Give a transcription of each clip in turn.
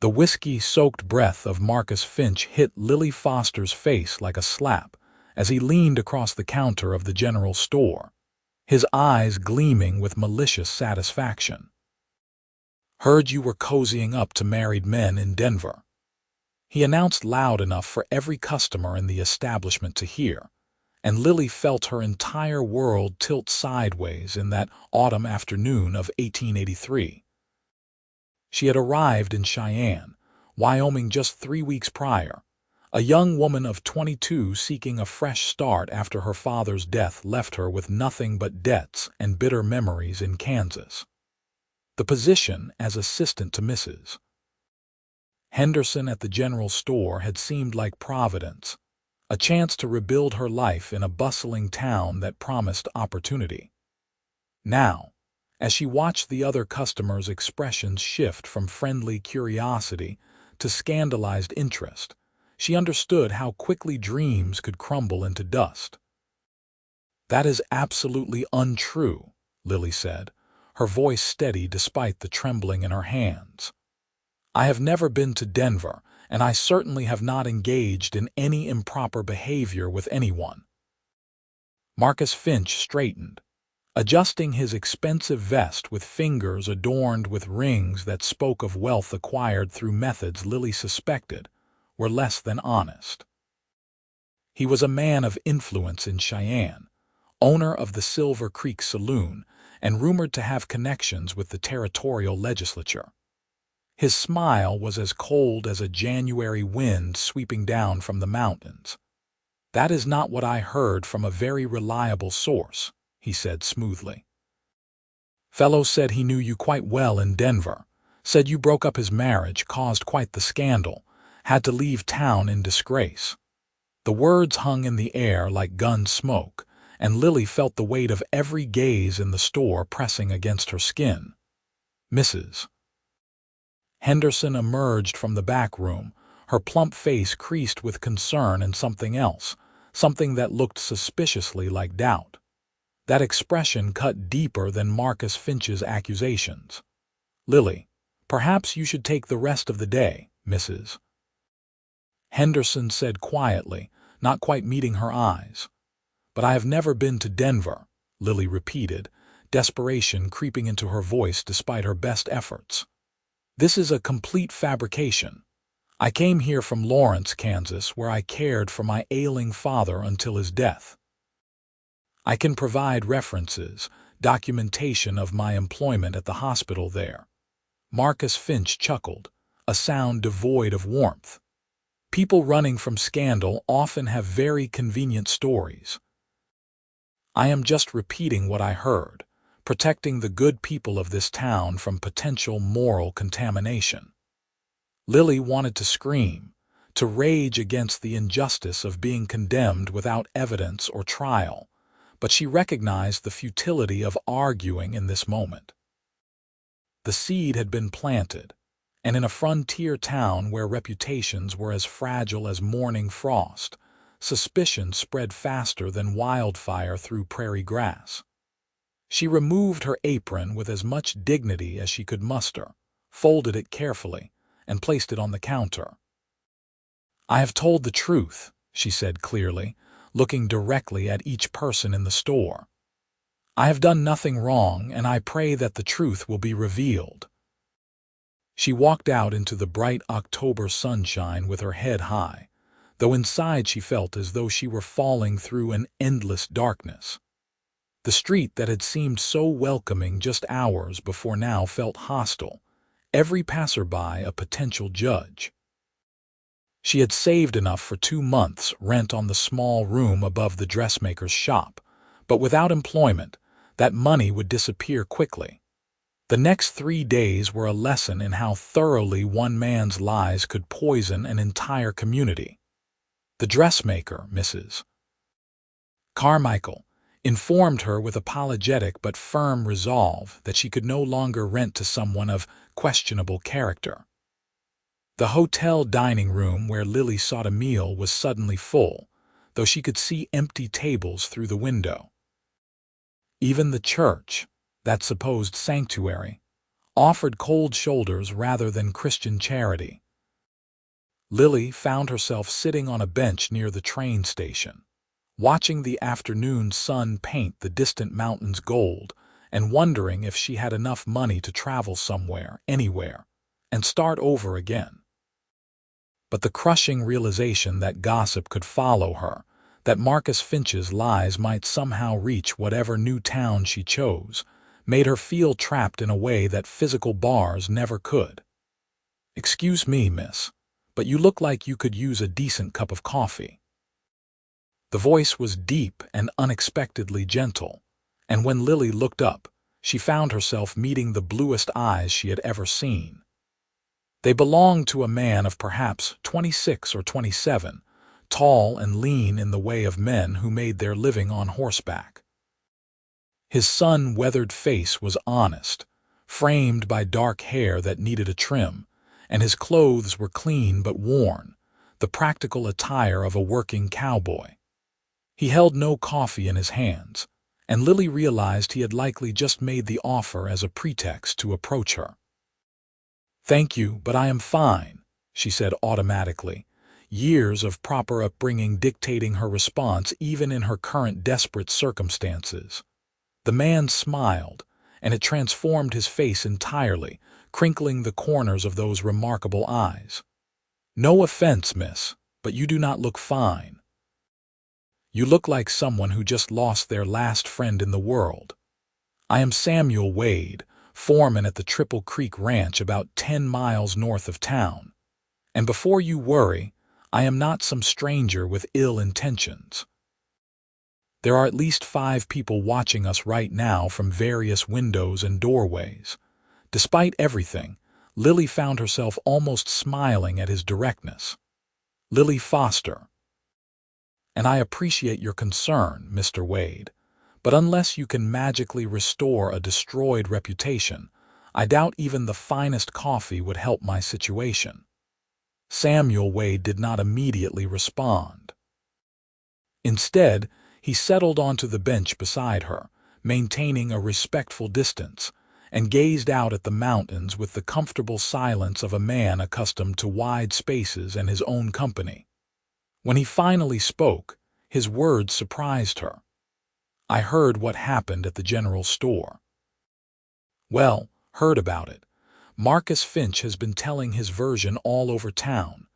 The whiskey-soaked breath of Marcus Finch hit Lily Foster's face like a slap as he leaned across the counter of the general store, his eyes gleaming with malicious satisfaction. "Heard you were cozying up to married men in Denver," he announced loud enough for every customer in the establishment to hear, and Lily felt her entire world tilt sideways in that autumn afternoon of 1883. She had arrived in Cheyenne, Wyoming just 3 weeks prior, a young woman of 22 seeking a fresh start after her father's death left her with nothing but debts and bitter memories in Kansas. The position as assistant to Mrs. Henderson at the general store had seemed like providence, a chance to rebuild her life in a bustling town that promised opportunity. Now, as she watched the other customers' expressions shift from friendly curiosity to scandalized interest, she understood how quickly dreams could crumble into dust. "That is absolutely untrue," Lily said, her voice steady despite the trembling in her hands. "I have never been to Denver, and I certainly have not engaged in any improper behavior with anyone." Marcus Finch straightened, adjusting his expensive vest with fingers adorned with rings that spoke of wealth acquired through methods Lily suspected were less than honest. He was a man of influence in Cheyenne, owner of the Silver Creek Saloon, and rumored to have connections with the territorial legislature. His smile was as cold as a January wind sweeping down from the mountains. "That is not what I heard from a very reliable source," he said smoothly. "Fellow said he knew you quite well in Denver, said you broke up his marriage, caused quite the scandal, had to leave town in disgrace." The words hung in the air like gun smoke, and Lily felt the weight of every gaze in the store pressing against her skin. Mrs. Henderson emerged from the back room, her plump face creased with concern and something else, something that looked suspiciously like doubt. That expression cut deeper than Marcus Finch's accusations. "Lily, perhaps you should take the rest of the day, Mrs. Henderson said quietly, not quite meeting her eyes. "But I have never been to Denver," Lily repeated, desperation creeping into her voice despite her best efforts. "This is a complete fabrication. I came here from Lawrence, Kansas, where I cared for my ailing father until his death. I can provide references, documentation of my employment at the hospital there." Marcus Finch chuckled, a sound devoid of warmth. "People running from scandal often have very convenient stories. I am just repeating what I heard, protecting the good people of this town from potential moral contamination." Lily wanted to scream, to rage against the injustice of being condemned without evidence or trial, but she recognized the futility of arguing in this moment. The seed had been planted, and in a frontier town where reputations were as fragile as morning frost, suspicion spread faster than wildfire through prairie grass. She removed her apron with as much dignity as she could muster, folded it carefully, and placed it on the counter. "I have told the truth," she said clearly, looking directly at each person in the store. "I have done nothing wrong, and I pray that the truth will be revealed." She walked out into the bright October sunshine with her head high, though inside she felt as though she were falling through an endless darkness. The street that had seemed so welcoming just hours before now felt hostile, every passerby a potential judge. She had saved enough for 2 months' rent on the small room above the dressmaker's shop, but without employment, that money would disappear quickly. The next 3 days were a lesson in how thoroughly one man's lies could poison an entire community. The dressmaker, Mrs. Carmichael, informed her with apologetic but firm resolve that she could no longer rent to someone of questionable character. The hotel dining room where Lily sought a meal was suddenly full, though she could see empty tables through the window. Even the church, that supposed sanctuary, offered cold shoulders rather than Christian charity. Lily found herself sitting on a bench near the train station, watching the afternoon sun paint the distant mountains gold and wondering if she had enough money to travel somewhere, anywhere, and start over again. But the crushing realization that gossip could follow her, that Marcus Finch's lies might somehow reach whatever new town she chose, made her feel trapped in a way that physical bars never could. "Excuse me, miss, but you look like you could use a decent cup of coffee." The voice was deep and unexpectedly gentle, and when Lily looked up, she found herself meeting the bluest eyes she had ever seen. They belonged to a man of perhaps 26 or 27, tall and lean in the way of men who made their living on horseback. His sun-weathered face was honest, framed by dark hair that needed a trim, and his clothes were clean but worn, the practical attire of a working cowboy. He held no coffee in his hands, and Lily realized he had likely just made the offer as a pretext to approach her. "Thank you, but I am fine," she said automatically, years of proper upbringing dictating her response even in her current desperate circumstances. The man smiled, and it transformed his face entirely, crinkling the corners of those remarkable eyes. "No offense, miss, but you do not look fine. You look like someone who just lost their last friend in the world. I am Samuel Wade, foreman at the Triple Creek Ranch about 10 miles north of town. And before you worry, I am not some stranger with ill intentions. There are at least 5 people watching us right now from various windows and doorways." Despite everything, Lily found herself almost smiling at his directness. "Lily Foster. And I appreciate your concern, Mr. Wade, but unless you can magically restore a destroyed reputation, I doubt even the finest coffee would help my situation." Samuel Wade did not immediately respond. Instead, he settled onto the bench beside her, maintaining a respectful distance, and gazed out at the mountains with the comfortable silence of a man accustomed to wide spaces and his own company. When he finally spoke, his words surprised her. "I heard what happened at the general store." "Well, heard about it. Marcus Finch has been telling his version all over town."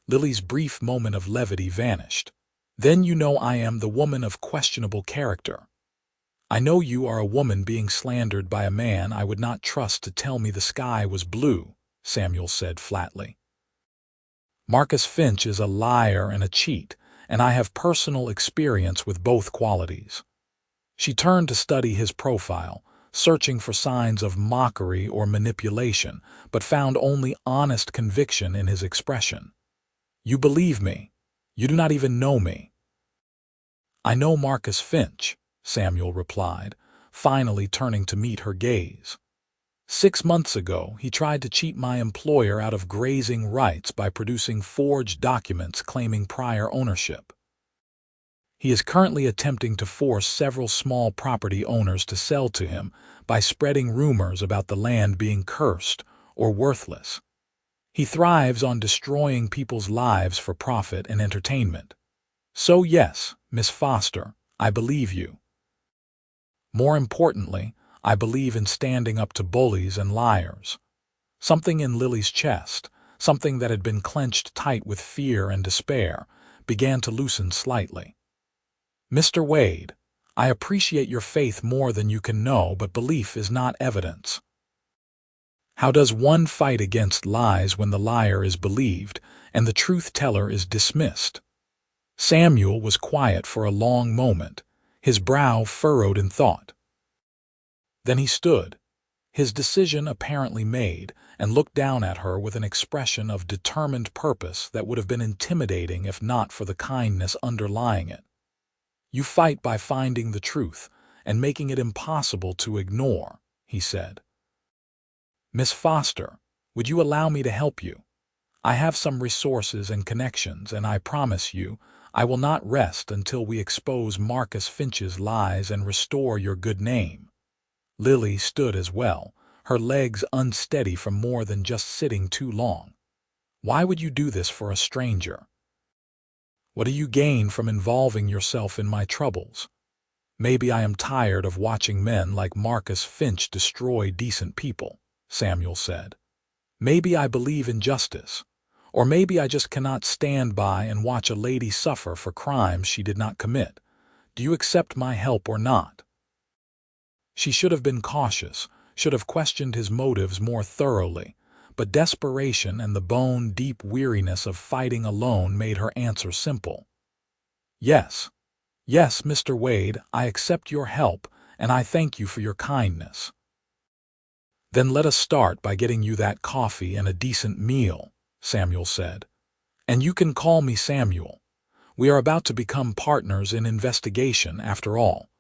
Lily's brief moment of levity vanished. "Then you know I am the woman of questionable character. I know you are a woman being slandered by a man I would not trust to tell me the sky was blue," Samuel said flatly. "Marcus Finch is a liar and a cheat, and I have personal experience with both qualities." She turned to study his profile, searching for signs of mockery or manipulation, but found only honest conviction in his expression. "You believe me. You do not even know me." "I know Marcus Finch," Samuel replied, finally turning to meet her gaze. "6 months ago, he tried to cheat my employer out of grazing rights by producing forged documents claiming prior ownership. He is currently attempting to force several small property owners to sell to him by spreading rumors about the land being cursed or worthless. He thrives on destroying people's lives for profit and entertainment. So yes, Miss Foster, I believe you. More importantly, I believe in standing up to bullies and liars." Something in Lily's chest, something that had been clenched tight with fear and despair, began to loosen slightly. "Mr. Wade, I appreciate your faith more than you can know, but belief is not evidence. How does one fight against lies when the liar is believed and the truth-teller is dismissed?" Samuel was quiet for a long moment, his brow furrowed in thought. Then he stood, his decision apparently made, and looked down at her with an expression of determined purpose that would have been intimidating if not for the kindness underlying it. "You fight by finding the truth and making it impossible to ignore," he said. "Miss Foster, would you allow me to help you? I have some resources and connections, and I promise you, I will not rest until we expose Marcus Finch's lies and restore your good name." Lily stood as well, her legs unsteady from more than just sitting too long. "Why would you do this for a stranger? What do you gain from involving yourself in my troubles?" "Maybe I am tired of watching men like Marcus Finch destroy decent people," Samuel said. "Maybe I believe in justice. Or maybe I just cannot stand by and watch a lady suffer for crimes she did not commit. Do you accept my help or not?" She should have been cautious, should have questioned his motives more thoroughly, but desperation and the bone-deep weariness of fighting alone made her answer simple. "Yes. Yes, Mr. Wade, I accept your help, and I thank you for your kindness." "Then let us start by getting you that coffee and a decent meal," Samuel said. "And you can call me Samuel. We are about to become partners in investigation, after all."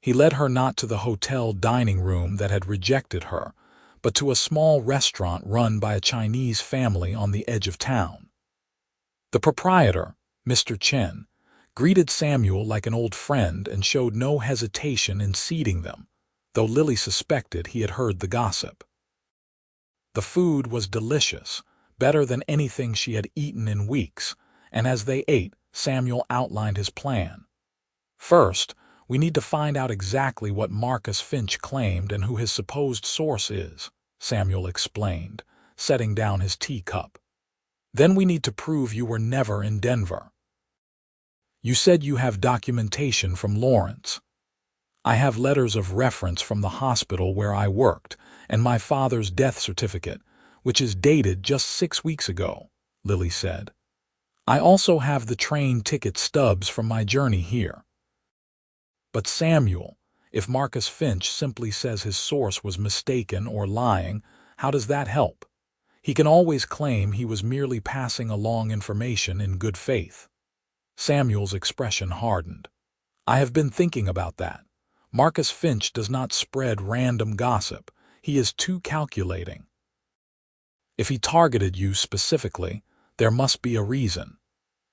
He led her not to the hotel dining room that had rejected her, but to a small restaurant run by a Chinese family on the edge of town. The proprietor, Mr. Chen, greeted Samuel like an old friend and showed no hesitation in seating them, though Lily suspected he had heard the gossip. The food was delicious, better than anything she had eaten in weeks, and as they ate, Samuel outlined his plan. "First, we need to find out exactly what Marcus Finch claimed and who his supposed source is," Samuel explained, setting down his teacup. "Then we need to prove you were never in Denver. You said you have documentation from Lawrence." "I have letters of reference from the hospital where I worked, and my father's death certificate, which is dated just 6 weeks ago," Lily said. "I also have the train ticket stubs from my journey here." "But Samuel, if Marcus Finch simply says his source was mistaken or lying, how does that help? He can always claim he was merely passing along information in good faith." Samuel's expression hardened. "I have been thinking about that. Marcus Finch does not spread random gossip. He is too calculating. If he targeted you specifically, there must be a reason.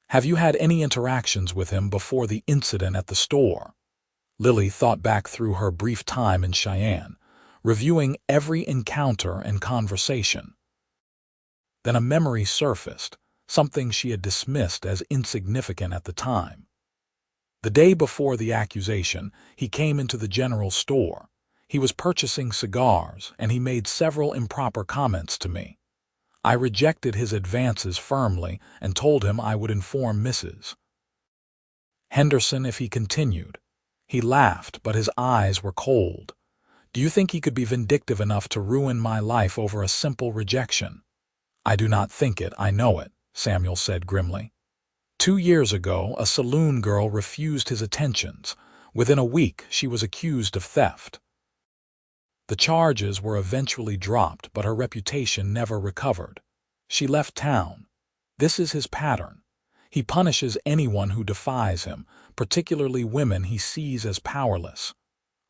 Have you had any interactions with him before the incident at the store?" Lily thought back through her brief time in Cheyenne, reviewing every encounter and conversation. Then a memory surfaced, something she had dismissed as insignificant at the time. "The day before the accusation, he came into the general store. He was purchasing cigars, and he made several improper comments to me. I rejected his advances firmly and told him I would inform Mrs. Henderson if he continued. He laughed, but his eyes were cold. Do you think he could be vindictive enough to ruin my life over a simple rejection?" "I do not think it, I know it," Samuel said grimly. 2 years ago, a saloon girl refused his attentions. Within a week, she was accused of theft. The charges were eventually dropped, but her reputation never recovered. She left town. This is his pattern. He punishes anyone who defies him, particularly women he sees as powerless.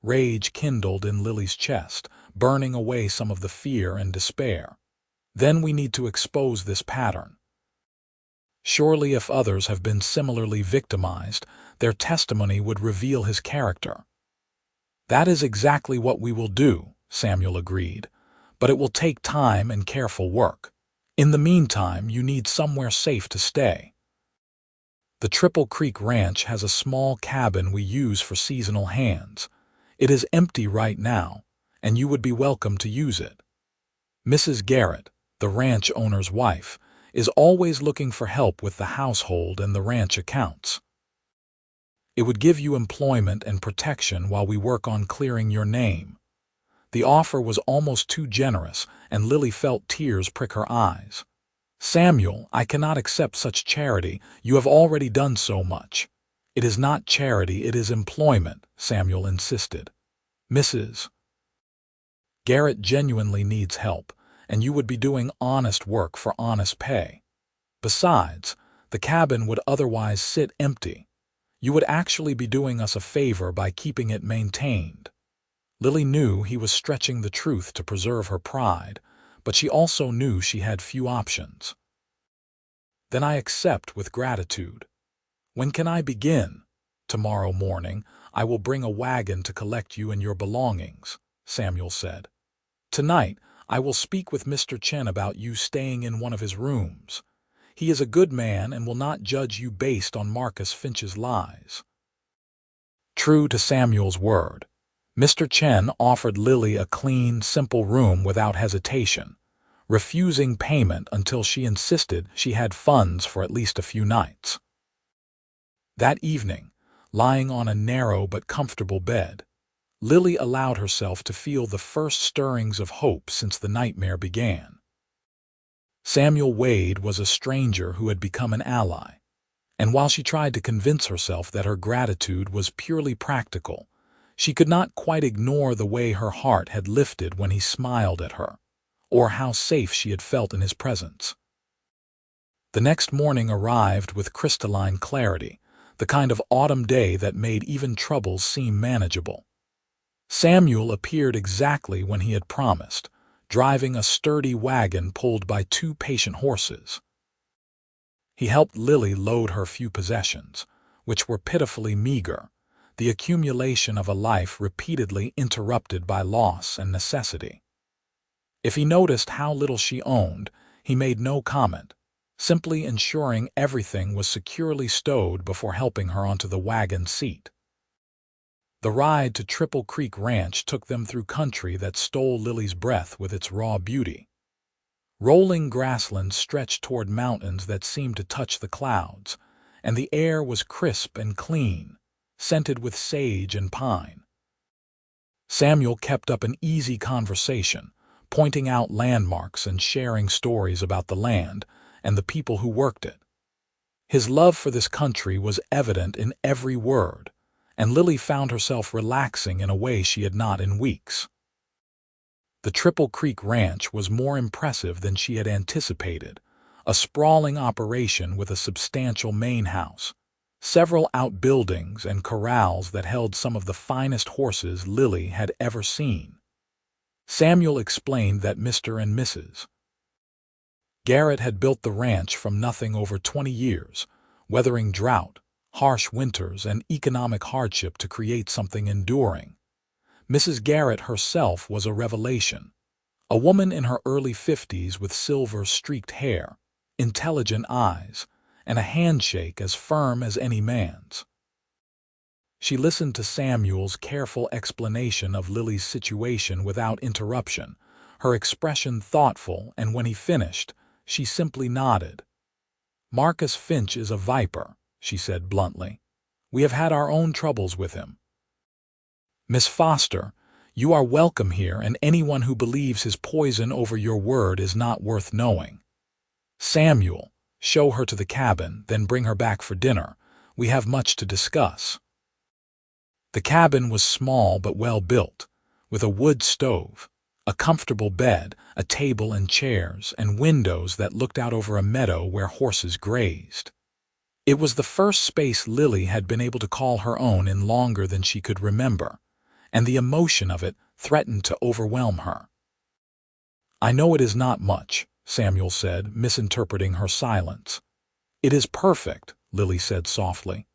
Rage kindled in Lily's chest, burning away some of the fear and despair. "Then we need to expose this pattern. Surely if others have been similarly victimized, their testimony would reveal his character." "That is exactly what we will do," Samuel agreed, "but it will take time and careful work. In the meantime, you need somewhere safe to stay. The Triple Creek Ranch has a small cabin we use for seasonal hands. It is empty right now, and you would be welcome to use it. Mrs. Garrett, the ranch owner's wife, is always looking for help with the household and the ranch accounts. It would give you employment and protection while we work on clearing your name." The offer was almost too generous, and Lily felt tears prick her eyes. "Samuel, I cannot accept such charity. You have already done so much." "It is not charity, it is employment," Samuel insisted. "Mrs. Garrett genuinely needs help, and you would be doing honest work for honest pay. Besides, the cabin would otherwise sit empty. You would actually be doing us a favor by keeping it maintained." Lily knew he was stretching the truth to preserve her pride, but she also knew she had few options. "Then I accept with gratitude. When can I begin?" "Tomorrow morning. I will bring a wagon to collect you and your belongings," Samuel said. Tonight, I will speak with Mr. Chen about you staying in one of his rooms. He is a good man and will not judge you based on Marcus Finch's lies." True to Samuel's word, Mr. Chen offered Lily a clean, simple room without hesitation, refusing payment until she insisted she had funds for at least a few nights. That evening, lying on a narrow but comfortable bed, Lily allowed herself to feel the first stirrings of hope since the nightmare began. Samuel Wade was a stranger who had become an ally, and while she tried to convince herself that her gratitude was purely practical, she could not quite ignore the way her heart had lifted when he smiled at her, or how safe she had felt in his presence. The next morning arrived with crystalline clarity, the kind of autumn day that made even troubles seem manageable. Samuel appeared exactly when he had promised, driving a sturdy wagon pulled by 2 patient horses. He helped Lily load her few possessions, which were pitifully meager, the accumulation of a life repeatedly interrupted by loss and necessity. If he noticed how little she owned, he made no comment, simply ensuring everything was securely stowed before helping her onto the wagon seat. The ride to Triple Creek Ranch took them through country that stole Lily's breath with its raw beauty. Rolling grasslands stretched toward mountains that seemed to touch the clouds, and the air was crisp and clean, scented with sage and pine. Samuel kept up an easy conversation, pointing out landmarks and sharing stories about the land and the people who worked it. His love for this country was evident in every word, and Lily found herself relaxing in a way she had not in weeks. The Triple Creek Ranch was more impressive than she had anticipated, a sprawling operation with a substantial main house, several outbuildings and corrals that held some of the finest horses Lily had ever seen. Samuel explained that Mr. and Mrs. Garrett had built the ranch from nothing over 20 years, weathering drought, harsh winters, and economic hardship to create something enduring. Mrs. Garrett herself was a revelation, a woman in her early 50s with silver-streaked hair, intelligent eyes, and a handshake as firm as any man's. She listened to Samuel's careful explanation of Lily's situation without interruption, her expression thoughtful, and when he finished, she simply nodded. "Marcus Finch is a viper," she said bluntly. "We have had our own troubles with him. Miss Foster, you are welcome here, and anyone who believes his poison over your word is not worth knowing. Samuel, show her to the cabin, then bring her back for dinner. We have much to discuss." The cabin was small but well built, with a wood stove, a comfortable bed, a table and chairs, and windows that looked out over a meadow where horses grazed. It was the first space Lily had been able to call her own in longer than she could remember, and the emotion of it threatened to overwhelm her. "I know it is not much," Samuel said, misinterpreting her silence. "It is perfect," Lily said softly.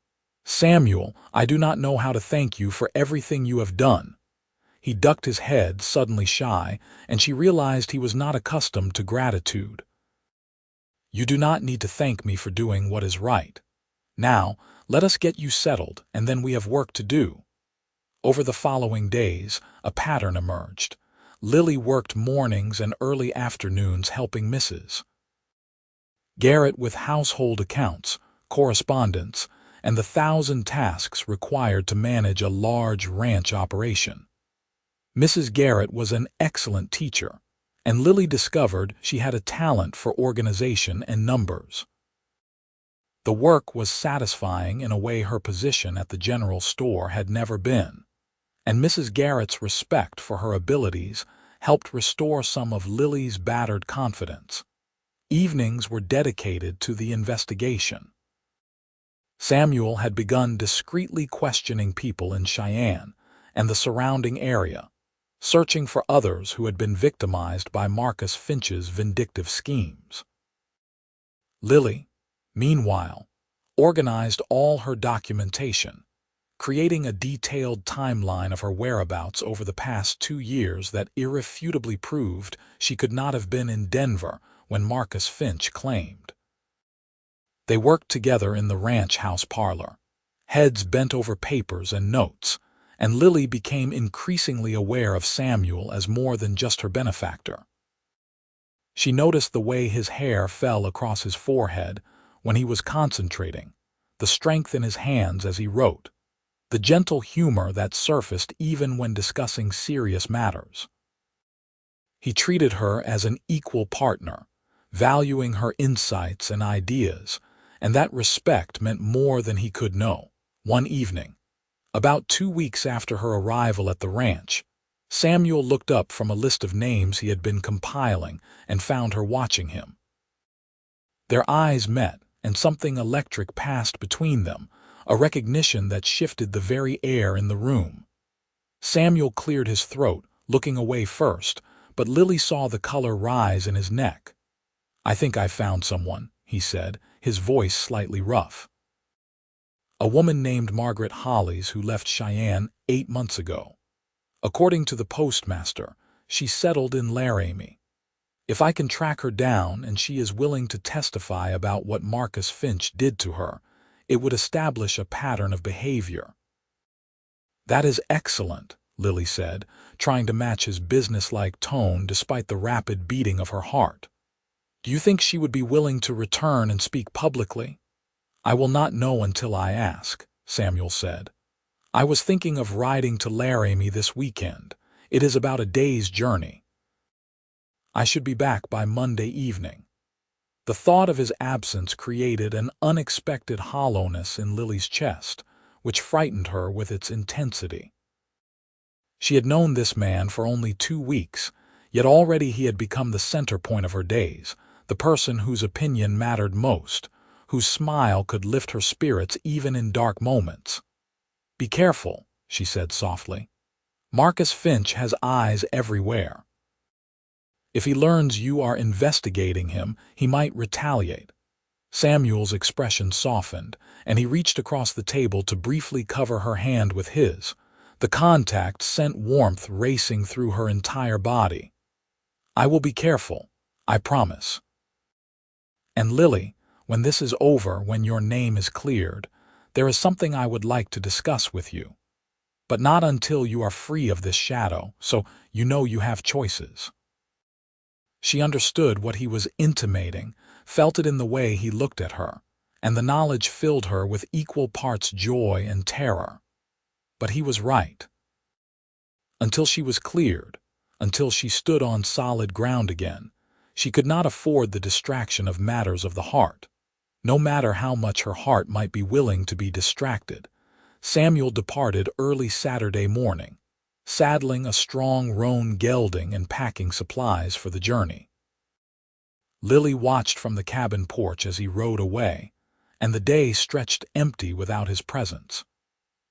"Samuel, I do not know how to thank you for everything you have done." He ducked his head, suddenly shy, and she realized he was not accustomed to gratitude. "You do not need to thank me for doing what is right. Now, let us get you settled, and then we have work to do." Over the following days, a pattern emerged. Lily worked mornings and early afternoons helping Mrs. Garrett with household accounts, correspondence, and the 1,000 tasks required to manage a large ranch operation. Mrs. Garrett was an excellent teacher, and Lily discovered she had a talent for organization and numbers. The work was satisfying in a way her position at the general store had never been, and Mrs. Garrett's respect for her abilities helped restore some of Lily's battered confidence. Evenings were dedicated to the investigation. Samuel had begun discreetly questioning people in Cheyenne and the surrounding area, searching for others who had been victimized by Marcus Finch's vindictive schemes. Lily, meanwhile, organized all her documentation, creating a detailed timeline of her whereabouts over the past 2 years that irrefutably proved she could not have been in Denver when Marcus Finch claimed. They worked together in the ranch house parlor, heads bent over papers and notes, and Lily became increasingly aware of Samuel as more than just her benefactor. She noticed the way his hair fell across his forehead when he was concentrating, the strength in his hands as he wrote, the gentle humor that surfaced even when discussing serious matters. He treated her as an equal partner, valuing her insights and ideas, and that respect meant more than he could know. One evening, about 2 weeks after her arrival at the ranch, Samuel looked up from a list of names he had been compiling and found her watching him. Their eyes met, and something electric passed between them, a recognition that shifted the very air in the room. Samuel cleared his throat, looking away first, but Lily saw the color rise in his neck. "I think I found someone," he said, his voice slightly rough. "A woman named Margaret Hollies who left Cheyenne 8 months ago. According to the postmaster, she settled in Laramie. If I can track her down and she is willing to testify about what Marcus Finch did to her, it would establish a pattern of behavior." "That is excellent," Lily said, trying to match his businesslike tone despite the rapid beating of her heart. "Do you think she would be willing to return and speak publicly?" "I will not know until I ask," Samuel said. "I was thinking of riding to Laramie this weekend. It is about a day's journey. I should be back by Monday evening." The thought of his absence created an unexpected hollowness in Lily's chest, which frightened her with its intensity. She had known this man for only 2 weeks, yet already he had become the center point of her days, the person whose opinion mattered most, whose smile could lift her spirits even in dark moments. "Be careful," she said softly. "Marcus Finch has eyes everywhere. If he learns you are investigating him, he might retaliate." Samuel's expression softened, and he reached across the table to briefly cover her hand with his. The contact sent warmth racing through her entire body. "I will be careful, I promise. And Lily, when this is over, when your name is cleared, there is something I would like to discuss with you. But not until you are free of this shadow, so you know you have choices." She understood what he was intimating, felt it in the way he looked at her, and the knowledge filled her with equal parts joy and terror. But he was right. Until she was cleared, until she stood on solid ground again, she could not afford the distraction of matters of the heart. No matter how much her heart might be willing to be distracted. Samuel departed early Saturday morning, saddling a strong roan gelding and packing supplies for the journey. Lily watched from the cabin porch as he rode away, and the day stretched empty without his presence.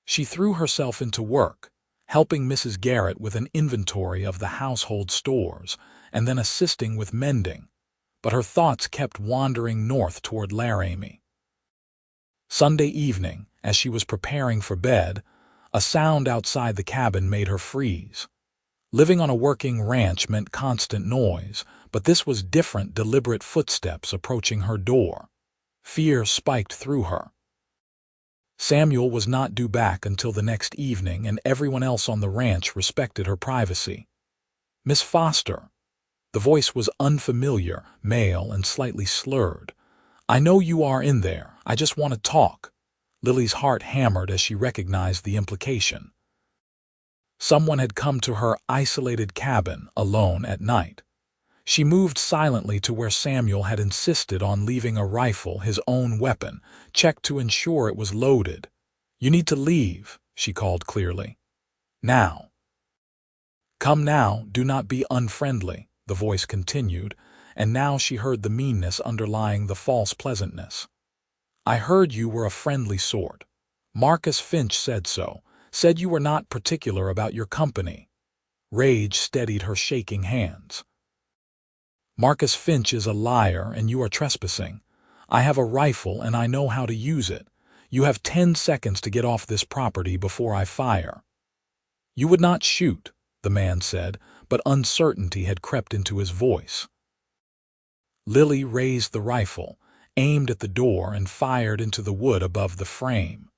She threw herself into work, helping Mrs. Garrett with an inventory of the household stores and then assisting with mending, but her thoughts kept wandering north toward Laramie. Sunday evening, as she was preparing for bed, a sound outside the cabin made her freeze. Living on a working ranch meant constant noise, but this was different, deliberate footsteps approaching her door. Fear spiked through her. Samuel was not due back until the next evening, and everyone else on the ranch respected her privacy. "Miss Foster." The voice was unfamiliar, male, and slightly slurred. "I know you are in there. I just want to talk." Lily's heart hammered as she recognized the implication. Someone had come to her isolated cabin alone at night. She moved silently to where Samuel had insisted on leaving a rifle, his own weapon, checked to ensure it was loaded. "You need to leave," she called clearly. "Now." "Come now, do not be unfriendly," the voice continued, and now she heard the meanness underlying the false pleasantness. "I heard you were a friendly sort. Marcus Finch said so, said you were not particular about your company." Rage steadied her shaking hands. "Marcus Finch is a liar and you are trespassing. I have a rifle and I know how to use it. You have 10 seconds to get off this property before I fire." "You would not shoot," the man said, but uncertainty had crept into his voice. Lily raised the rifle, aimed at the door, and fired into the wood above the frame.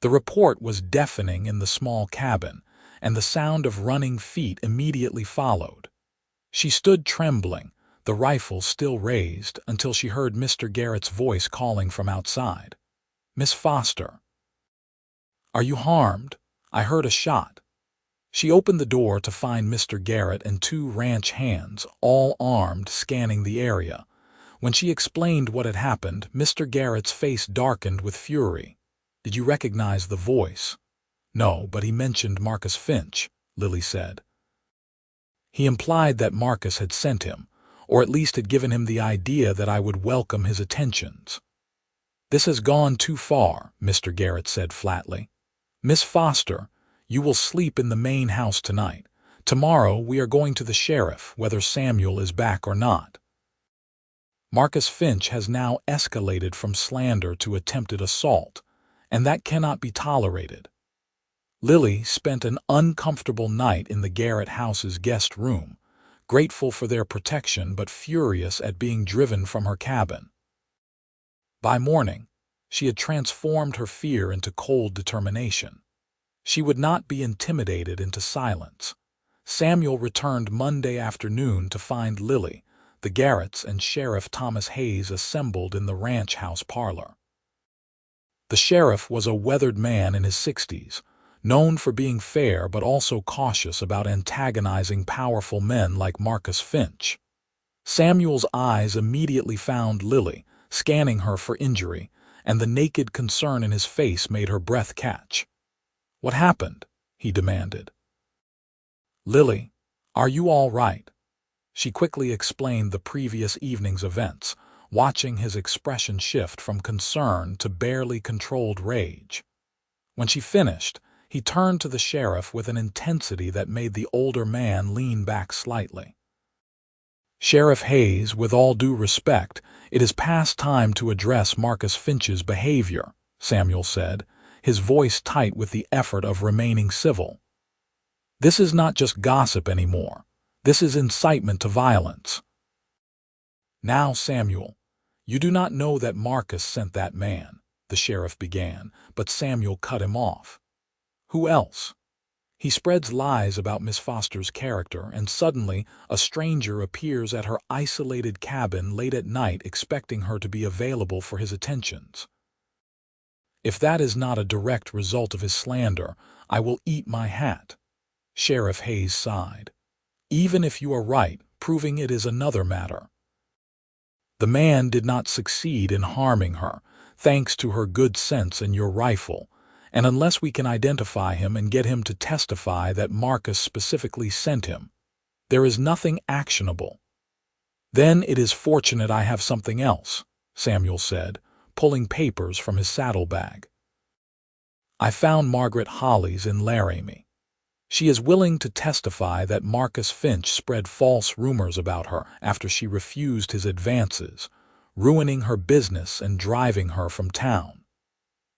The report was deafening in the small cabin, and the sound of running feet immediately followed. She stood trembling, the rifle still raised, until she heard Mr. Garrett's voice calling from outside. "Miss Foster." "Are you harmed? I heard a shot." She opened the door to find Mr. Garrett and 2 ranch hands, all armed, scanning the area. When she explained what had happened, Mr. Garrett's face darkened with fury. "Did you recognize the voice?" "No, but he mentioned Marcus Finch," Lily said. "He implied that Marcus had sent him, or at least had given him the idea that I would welcome his attentions." "This has gone too far," Mr. Garrett said flatly. "Miss Foster, you will sleep in the main house tonight. Tomorrow we are going to the sheriff, whether Samuel is back or not." Marcus Finch has now escalated from slander to attempted assault, and that cannot be tolerated. Lily spent an uncomfortable night in the Garrett house's guest room, grateful for their protection but furious at being driven from her cabin. By morning, she had transformed her fear into cold determination. She would not be intimidated into silence. Samuel returned Monday afternoon to find Lily, the Garretts, and Sheriff Thomas Hayes assembled in the ranch house parlor. The sheriff was a weathered man in his 60s, known for being fair but also cautious about antagonizing powerful men like Marcus Finch. Samuel's eyes immediately found Lily, scanning her for injury, and the naked concern in his face made her breath catch. "What happened?" he demanded. "Lily, are you all right?" She quickly explained the previous evening's events, watching his expression shift from concern to barely controlled rage. When she finished, he turned to the sheriff with an intensity that made the older man lean back slightly. "Sheriff Hayes, with all due respect, it is past time to address Marcus Finch's behavior," Samuel said, his voice tight with the effort of remaining civil. "This is not just gossip anymore. This is incitement to violence." "Now, Samuel, you do not know that Marcus sent that man," the sheriff began, but Samuel cut him off. "Who else? He spreads lies about Miss Foster's character, and suddenly a stranger appears at her isolated cabin late at night expecting her to be available for his attentions. If that is not a direct result of his slander, I will eat my hat." Sheriff Hayes sighed. "Even if you are right, proving it is another matter. The man did not succeed in harming her, thanks to her good sense and your rifle, and unless we can identify him and get him to testify that Marcus specifically sent him, there is nothing actionable." "Then it is fortunate I have something else," Samuel said, pulling papers from his saddlebag. "I found Margaret Hollies in Laramie. She is willing to testify that Marcus Finch spread false rumors about her after she refused his advances, ruining her business and driving her from town.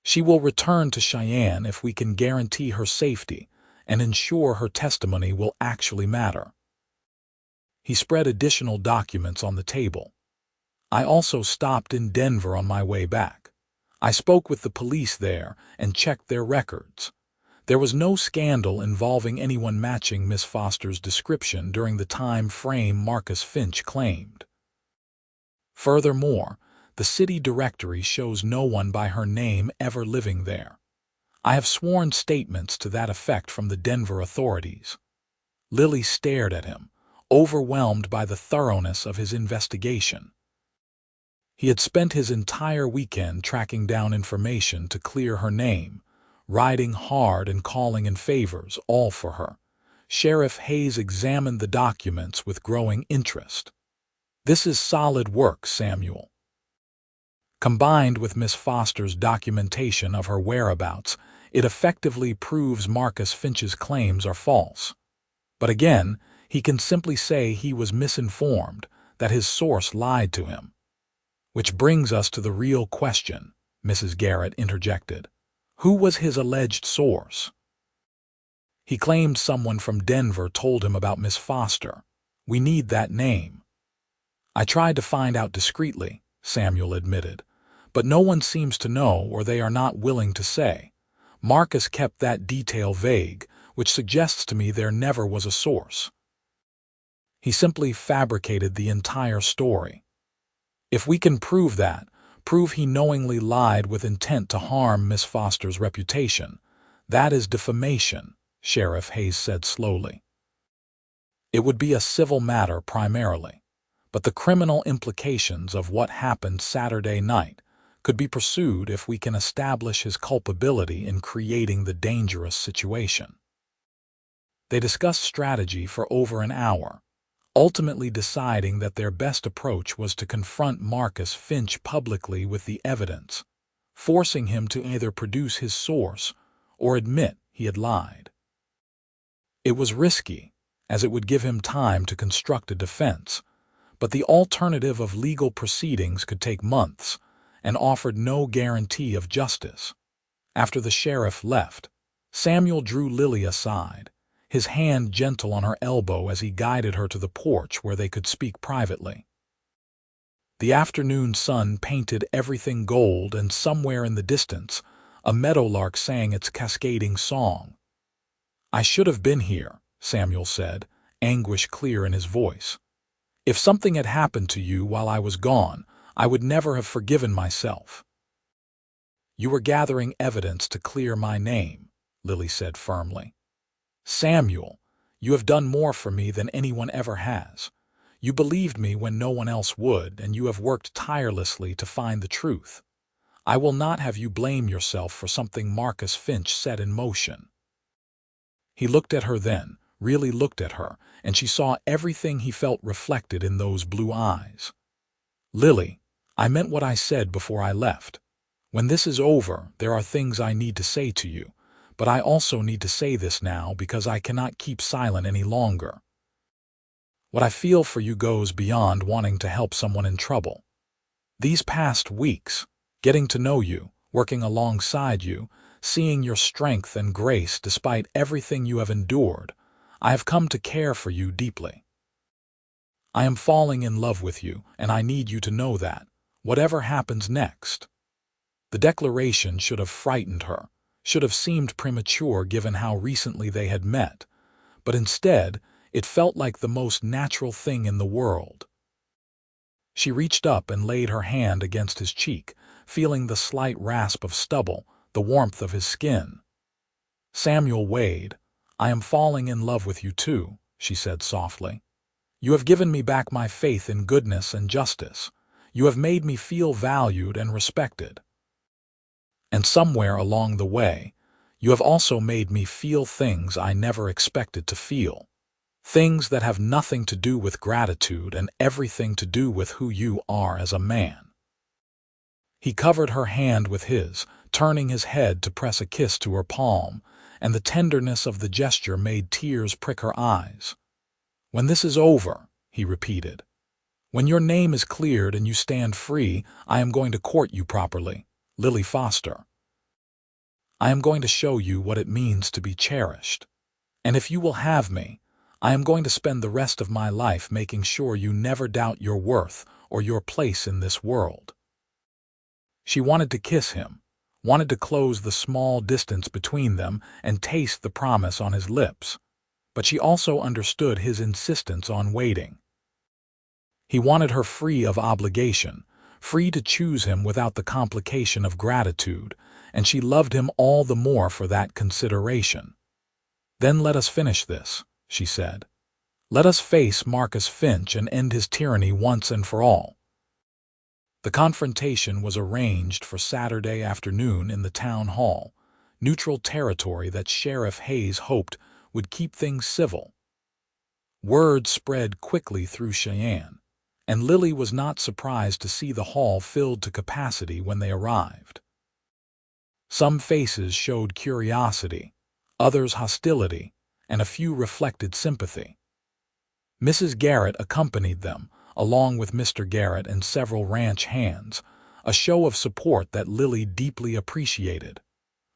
She will return to Cheyenne if we can guarantee her safety and ensure her testimony will actually matter." He spread additional documents on the table. "I also stopped in Denver on my way back. I spoke with the police there and checked their records. There was no scandal involving anyone matching Miss Foster's description during the time frame Marcus Finch claimed. Furthermore, the city directory shows no one by her name ever living there. I have sworn statements to that effect from the Denver authorities." Lily stared at him, overwhelmed by the thoroughness of his investigation. He had spent his entire weekend tracking down information to clear her name, riding hard and calling in favors, all for her. Sheriff Hayes examined the documents with growing interest. "This is solid work, Samuel. Combined with Miss Foster's documentation of her whereabouts, it effectively proves Marcus Finch's claims are false. But again, he can simply say he was misinformed, that his source lied to him. Which brings us to the real question. Mrs. Garrett interjected. Who was his alleged source? He claimed someone from Denver told him about Miss Foster. We need that name. I tried to find out discreetly, Samuel admitted, but no one seems to know or they are not willing to say. Marcus kept that detail vague, which suggests to me there never was a source. He simply fabricated the entire story. If we can prove that, prove he knowingly lied with intent to harm Miss Foster's reputation, that is defamation, Sheriff Hayes said slowly. It would be a civil matter primarily, but the criminal implications of what happened Saturday night could be pursued if we can establish his culpability in creating the dangerous situation. They discussed strategy for over an hour, ultimately deciding that their best approach was to confront Marcus Finch publicly with the evidence, forcing him to either produce his source or admit he had lied. It was risky, as it would give him time to construct a defense, but the alternative of legal proceedings could take months and offered no guarantee of justice. After the sheriff left, Samuel drew Lily aside, his hand gentle on her elbow as he guided her to the porch where they could speak privately. The afternoon sun painted everything gold, and somewhere in the distance, a meadowlark sang its cascading song. I should have been here, Samuel said, anguish clear in his voice. If something had happened to you while I was gone, I would never have forgiven myself. You were gathering evidence to clear my name, Lily said firmly. Samuel, you have done more for me than anyone ever has. You believed me when no one else would, and you have worked tirelessly to find the truth. I will not have you blame yourself for something Marcus Finch set in motion. He looked at her then, really looked at her, and she saw everything he felt reflected in those blue eyes. Lily, I meant what I said before I left. When this is over, there are things I need to say to you, but I also need to say this now because I cannot keep silent any longer. What I feel for you goes beyond wanting to help someone in trouble. These past weeks, getting to know you, working alongside you, seeing your strength and grace despite everything you have endured, I have come to care for you deeply. I am falling in love with you, and I need you to know that, whatever happens next. The declaration should have frightened her, should have seemed premature given how recently they had met, but instead, it felt like the most natural thing in the world. She reached up and laid her hand against his cheek, feeling the slight rasp of stubble, the warmth of his skin. Samuel Wade, I am falling in love with you too, she said softly. You have given me back my faith in goodness and justice. You have made me feel valued and respected. And somewhere along the way, you have also made me feel things I never expected to feel. Things that have nothing to do with gratitude and everything to do with who you are as a man. He covered her hand with his, turning his head to press a kiss to her palm, and the tenderness of the gesture made tears prick her eyes. When this is over, he repeated, when your name is cleared and you stand free, I am going to court you properly, Lily Foster. I am going to show you what it means to be cherished. And if you will have me, I am going to spend the rest of my life making sure you never doubt your worth or your place in this world. She wanted to kiss him, wanted to close the small distance between them and taste the promise on his lips, but she also understood his insistence on waiting. He wanted her free of obligation, free to choose him without the complication of gratitude, and she loved him all the more for that consideration. Then let us finish this, she said. Let us face Marcus Finch and end his tyranny once and for all. The confrontation was arranged for Saturday afternoon in the town hall, neutral territory that Sheriff Hayes hoped would keep things civil. Word spread quickly through Cheyenne, and Lily was not surprised to see the hall filled to capacity when they arrived. Some faces showed curiosity, others hostility, and a few reflected sympathy. Mrs. Garrett accompanied them, along with Mr. Garrett and several ranch hands, a show of support that Lily deeply appreciated.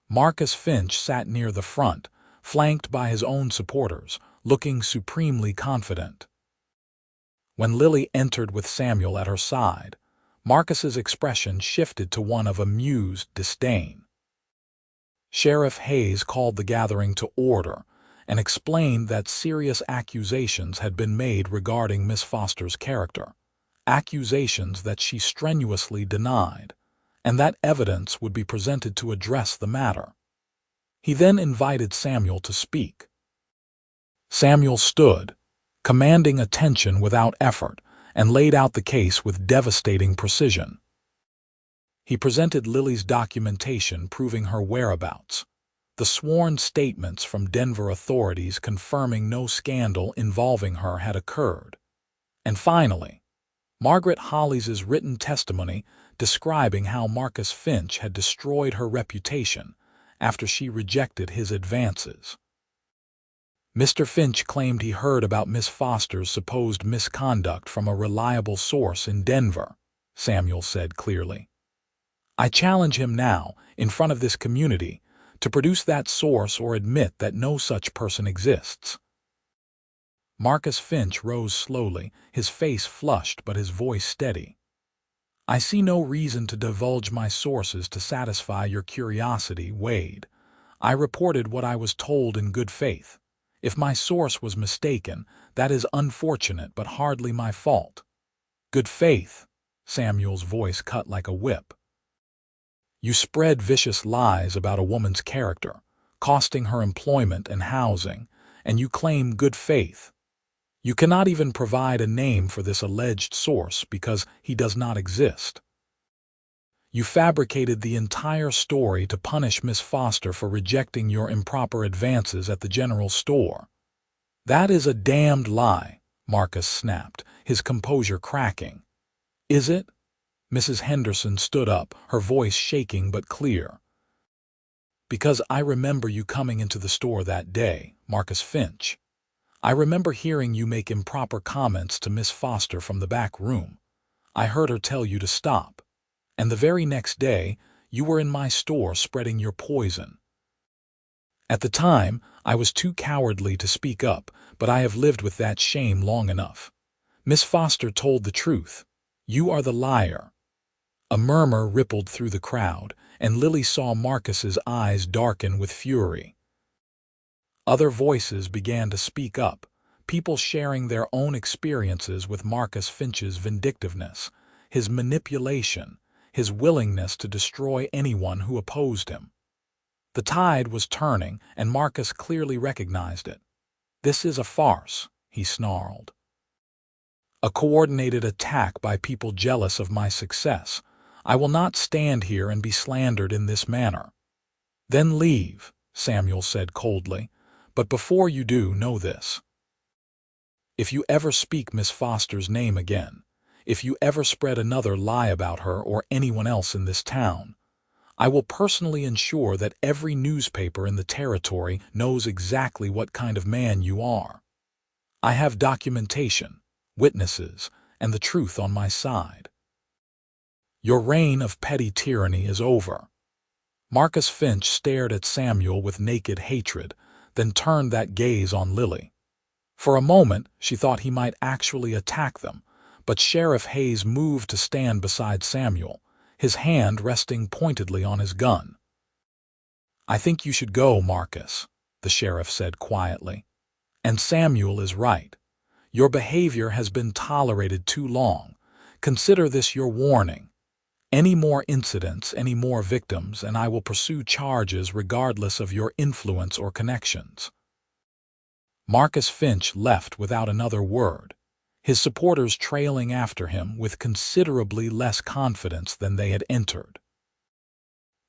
Marcus Finch sat near the front, flanked by his own supporters, looking supremely confident. When Lily entered with Samuel at her side, Marcus's expression shifted to one of amused disdain. Sheriff Hayes called the gathering to order and explained that serious accusations had been made regarding Miss Foster's character, accusations that she strenuously denied, and that evidence would be presented to address the matter. He then invited Samuel to speak. Samuel stood, commanding attention without effort, and laid out the case with devastating precision. He presented Lily's documentation proving her whereabouts, the sworn statements from Denver authorities confirming no scandal involving her had occurred, and finally, Margaret Hollis's written testimony describing how Marcus Finch had destroyed her reputation after she rejected his advances. Mr. Finch claimed he heard about Miss Foster's supposed misconduct from a reliable source in Denver, Samuel said clearly. I challenge him now, in front of this community, to produce that source or admit that no such person exists. Marcus Finch rose slowly, his face flushed but his voice steady. I see no reason to divulge my sources to satisfy your curiosity, Wade. I reported what I was told in good faith. If my source was mistaken, that is unfortunate but hardly my fault. Good faith, Samuel's voice cut like a whip. You spread vicious lies about a woman's character, costing her employment and housing, and you claim good faith. You cannot even provide a name for this alleged source because he does not exist. You fabricated the entire story to punish Miss Foster for rejecting your improper advances at the general store. That is a damned lie, Marcus snapped, his composure cracking. Is it? Mrs. Henderson stood up, her voice shaking but clear. Because I remember you coming into the store that day, Marcus Finch. I remember hearing you make improper comments to Miss Foster from the back room. I heard her tell you to stop. And the very next day, you were in my store spreading your poison. At the time, I was too cowardly to speak up, but I have lived with that shame long enough. Miss Foster told the truth. You are the liar. A murmur rippled through the crowd, and Lily saw Marcus's eyes darken with fury. Other voices began to speak up, people sharing their own experiences with Marcus Finch's vindictiveness, his manipulation, his willingness to destroy anyone who opposed him. The tide was turning, and Marcus clearly recognized it. This is a farce, he snarled. A coordinated attack by people jealous of my success. I will not stand here and be slandered in this manner. Then leave, Samuel said coldly, but before you do, know this. If you ever speak Miss Foster's name again, if you ever spread another lie about her or anyone else in this town, I will personally ensure that every newspaper in the territory knows exactly what kind of man you are. I have documentation, witnesses, and the truth on my side. Your reign of petty tyranny is over. Marcus Finch stared at Samuel with naked hatred, then turned that gaze on Lily. For a moment, she thought he might actually attack them, but Sheriff Hayes moved to stand beside Samuel, his hand resting pointedly on his gun. I think you should go, Marcus, the sheriff said quietly. And Samuel is right. Your behavior has been tolerated too long. Consider this your warning. Any more incidents, any more victims, and I will pursue charges regardless of your influence or connections. Marcus Finch left without another word, his supporters trailing after him with considerably less confidence than they had entered.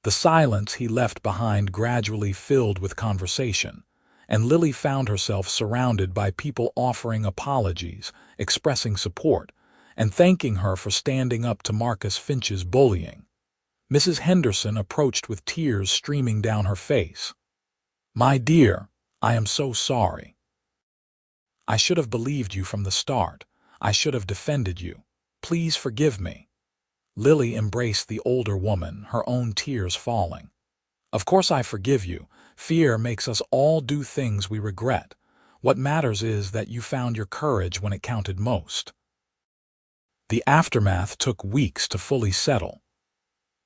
The silence he left behind gradually filled with conversation, and Lily found herself surrounded by people offering apologies, expressing support, and thanking her for standing up to Marcus Finch's bullying. Mrs. Henderson approached with tears streaming down her face. My dear, I am so sorry. I should have believed you from the start. I should have defended you. Please forgive me. Lily embraced the older woman, her own tears falling. "Of course I forgive you. Fear makes us all do things we regret. What matters is that you found your courage when it counted most." The aftermath took weeks to fully settle.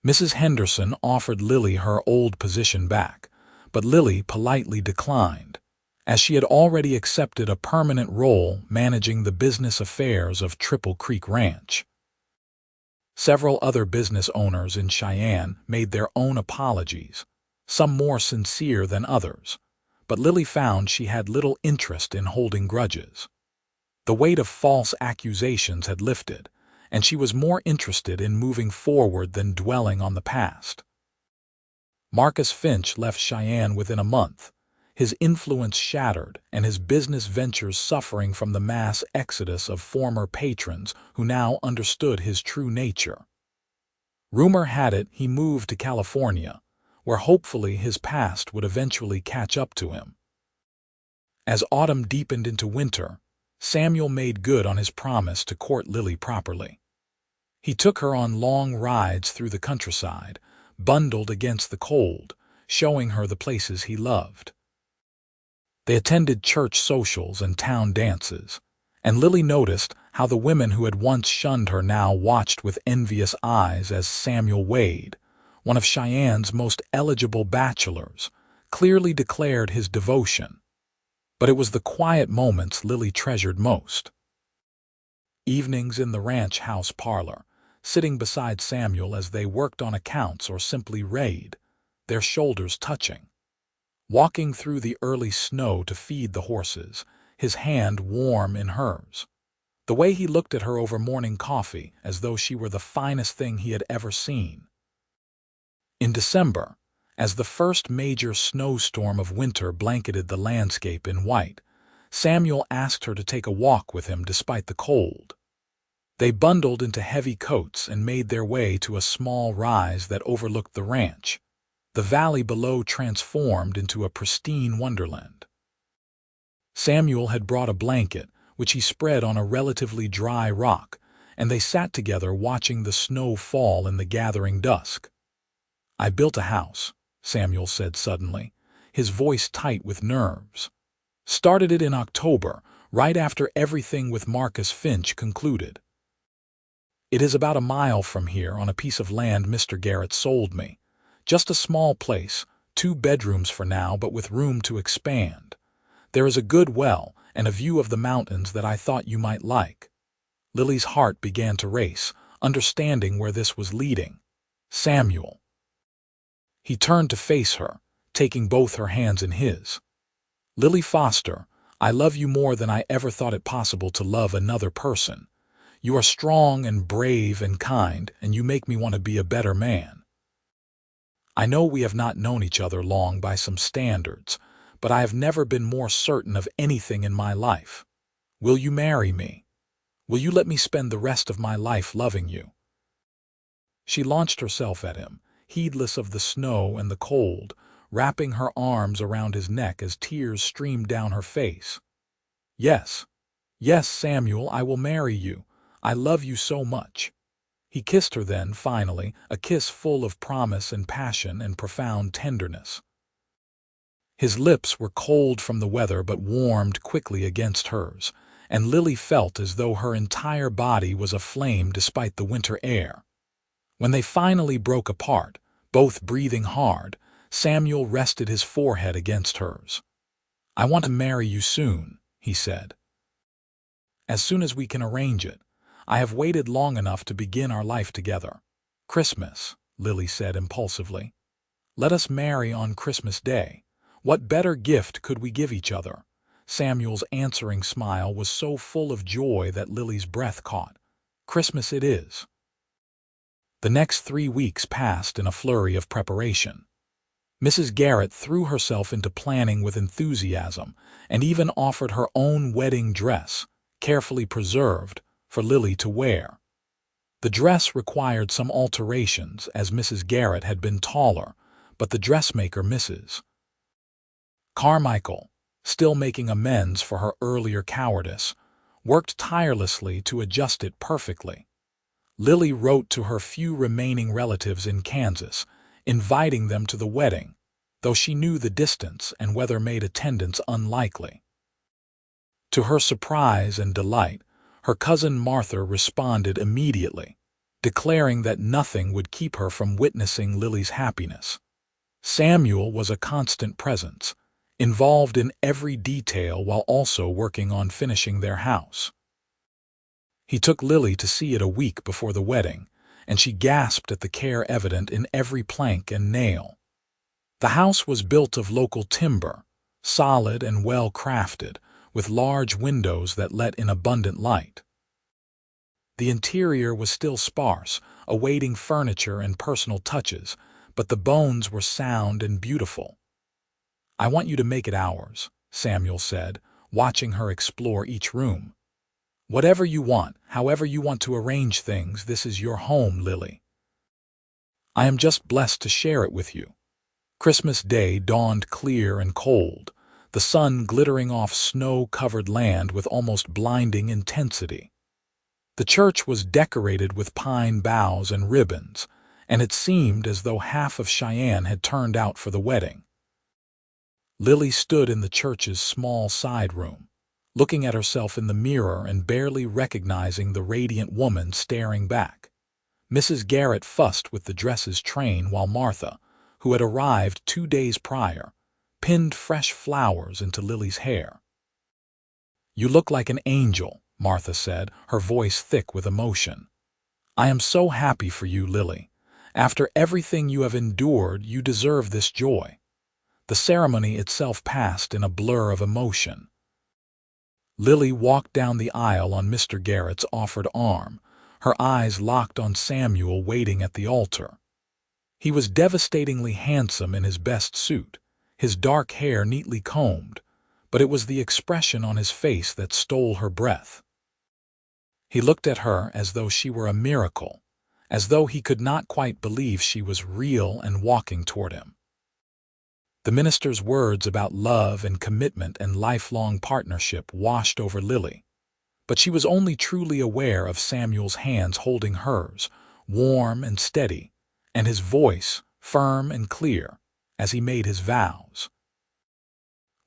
Mrs. Henderson offered Lily her old position back, but Lily politely declined, as she had already accepted a permanent role managing the business affairs of Triple Creek Ranch. Several other business owners in Cheyenne made their own apologies, some more sincere than others, but Lily found she had little interest in holding grudges. The weight of false accusations had lifted, and she was more interested in moving forward than dwelling on the past. Marcus Finch left Cheyenne within a month, his influence shattered and his business ventures suffering from the mass exodus of former patrons who now understood his true nature. Rumor had it he moved to California, where hopefully his past would eventually catch up to him. As autumn deepened into winter, Samuel made good on his promise to court Lily properly. He took her on long rides through the countryside, bundled against the cold, showing her the places he loved. They attended church socials and town dances, and Lily noticed how the women who had once shunned her now watched with envious eyes as Samuel Wade, one of Cheyenne's most eligible bachelors, clearly declared his devotion. But it was the quiet moments Lily treasured most. Evenings in the ranch house parlor, sitting beside Samuel as they worked on accounts or simply read, their shoulders touching. Walking through the early snow to feed the horses, his hand warm in hers. The way he looked at her over morning coffee as though she were the finest thing he had ever seen. In December, as the first major snowstorm of winter blanketed the landscape in white, Samuel asked her to take a walk with him despite the cold. They bundled into heavy coats and made their way to a small rise that overlooked the ranch, the valley below transformed into a pristine wonderland. Samuel had brought a blanket, which he spread on a relatively dry rock, and they sat together watching the snow fall in the gathering dusk. "I built a house," Samuel said suddenly, his voice tight with nerves. "Started it in October, right after everything with Marcus Finch concluded. It is about a mile from here on a piece of land Mr. Garrett sold me. Just a small place, 2 bedrooms for now, but with room to expand. There is a good well and a view of the mountains that I thought you might like." Lily's heart began to race, understanding where this was leading. Samuel. He turned to face her, taking both her hands in his. "Lily Foster, I love you more than I ever thought it possible to love another person. You are strong and brave and kind, and you make me want to be a better man. I know we have not known each other long by some standards, but I have never been more certain of anything in my life. Will you marry me? Will you let me spend the rest of my life loving you?" She launched herself at him, heedless of the snow and the cold, wrapping her arms around his neck as tears streamed down her face. "Yes, yes, Samuel, I will marry you. I love you so much." He kissed her then, finally, a kiss full of promise and passion and profound tenderness. His lips were cold from the weather but warmed quickly against hers, and Lily felt as though her entire body was aflame despite the winter air. When they finally broke apart, both breathing hard, Samuel rested his forehead against hers. "I want to marry you soon," he said. "As soon as we can arrange it. I have waited long enough to begin our life together." "Christmas," Lily said impulsively. "Let us marry on Christmas Day. What better gift could we give each other?" Samuel's answering smile was so full of joy that Lily's breath caught. "Christmas it is." The next 3 weeks passed in a flurry of preparation. Mrs. Garrett threw herself into planning with enthusiasm and even offered her own wedding dress, carefully preserved, for Lily to wear. The dress required some alterations as Mrs. Garrett had been taller, but the dressmaker, Mrs. Carmichael, still making amends for her earlier cowardice, worked tirelessly to adjust it perfectly. Lily wrote to her few remaining relatives in Kansas, inviting them to the wedding, though she knew the distance and weather made attendance unlikely. To her surprise and delight, her cousin Martha responded immediately, declaring that nothing would keep her from witnessing Lily's happiness. Samuel was a constant presence, involved in every detail while also working on finishing their house. He took Lily to see it a week before the wedding, and she gasped at the care evident in every plank and nail. The house was built of local timber, solid and well crafted, with large windows that let in abundant light. The interior was still sparse, awaiting furniture and personal touches, but the bones were sound and beautiful. "I want you to make it ours," Samuel said, watching her explore each room. "Whatever you want, however you want to arrange things, this is your home, Lily. I am just blessed to share it with you." Christmas Day dawned clear and cold, the sun glittering off snow-covered land with almost blinding intensity. The church was decorated with pine boughs and ribbons, and it seemed as though half of Cheyenne had turned out for the wedding. Lily stood in the church's small side room, looking at herself in the mirror and barely recognizing the radiant woman staring back. Mrs. Garrett fussed with the dress's train while Martha, who had arrived 2 days prior, pinned fresh flowers into Lily's hair. "You look like an angel," Martha said, her voice thick with emotion. "I am so happy for you, Lily. After everything you have endured, you deserve this joy." The ceremony itself passed in a blur of emotion. Lily walked down the aisle on Mr. Garrett's offered arm, her eyes locked on Samuel waiting at the altar. He was devastatingly handsome in his best suit, his dark hair neatly combed, but it was the expression on his face that stole her breath. He looked at her as though she were a miracle, as though he could not quite believe she was real and walking toward him. The minister's words about love and commitment and lifelong partnership washed over Lily, but she was only truly aware of Samuel's hands holding hers, warm and steady, and his voice, firm and clear, as he made his vows.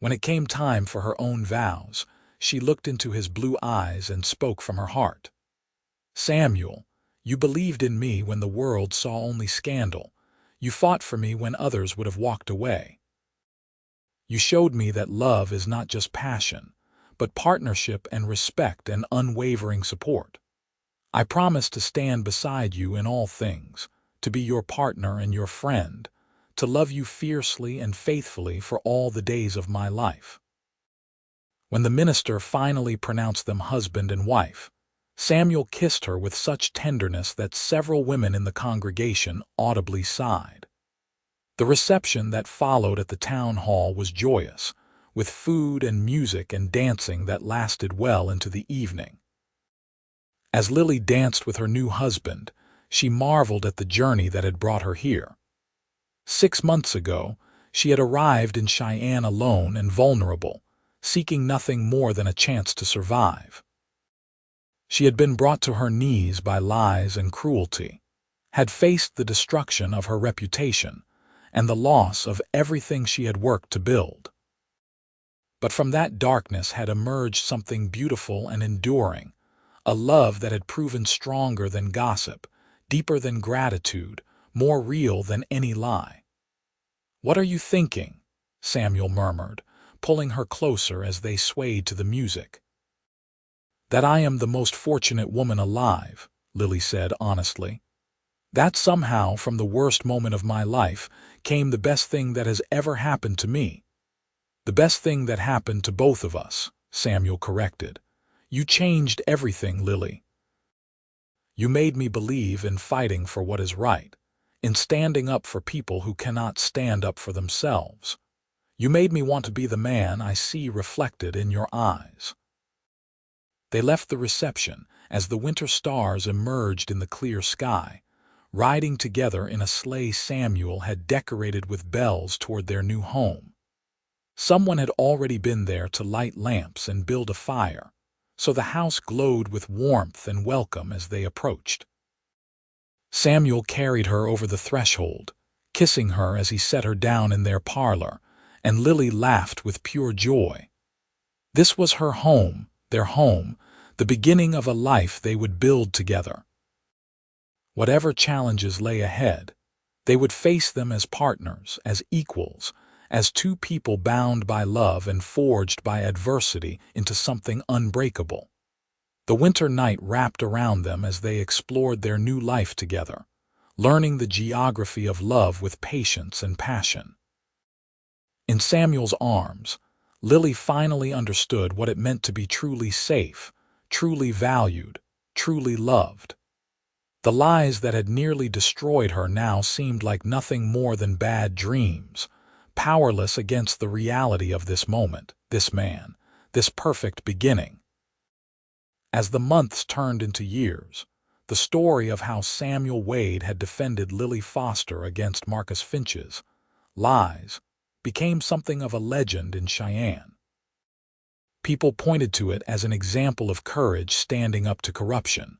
When it came time for her own vows, she looked into his blue eyes and spoke from her heart. "Samuel, you believed in me when the world saw only scandal. You fought for me when others would have walked away. You showed me that love is not just passion, but partnership and respect and unwavering support. I promise to stand beside you in all things, to be your partner and your friend, to love you fiercely and faithfully for all the days of my life." When the minister finally pronounced them husband and wife, Samuel kissed her with such tenderness that several women in the congregation audibly sighed. The reception that followed at the town hall was joyous, with food and music and dancing that lasted well into the evening. As Lily danced with her new husband, she marveled at the journey that had brought her here. 6 months ago, she had arrived in Cheyenne alone and vulnerable, seeking nothing more than a chance to survive. She had been brought to her knees by lies and cruelty, had faced the destruction of her reputation, and the loss of everything she had worked to build. But from that darkness had emerged something beautiful and enduring, a love that had proven stronger than gossip, deeper than gratitude, more real than any lie. "What are you thinking?" Samuel murmured, pulling her closer as they swayed to the music. "That I am the most fortunate woman alive," Lily said honestly. "That somehow, from the worst moment of my life, came the best thing that has ever happened to me." "The best thing that happened to both of us," Samuel corrected. "You changed everything, Lily. You made me believe in fighting for what is right, in standing up for people who cannot stand up for themselves. You made me want to be the man I see reflected in your eyes." They left the reception as the winter stars emerged in the clear sky, riding together in a sleigh Samuel had decorated with bells toward their new home. Someone had already been there to light lamps and build a fire, so the house glowed with warmth and welcome as they approached. Samuel carried her over the threshold, kissing her as he set her down in their parlor, and Lily laughed with pure joy. This was her home, their home, the beginning of a life they would build together. Whatever challenges lay ahead, they would face them as partners, as equals, as two people bound by love and forged by adversity into something unbreakable. The winter night wrapped around them as they explored their new life together, learning the geography of love with patience and passion. In Samuel's arms, Lily finally understood what it meant to be truly safe, truly valued, truly loved. The lies that had nearly destroyed her now seemed like nothing more than bad dreams, powerless against the reality of this moment, this man, this perfect beginning. As the months turned into years, the story of how Samuel Wade had defended Lily Foster against Marcus Finch's lies became something of a legend in Cheyenne. People pointed to it as an example of courage standing up to corruption,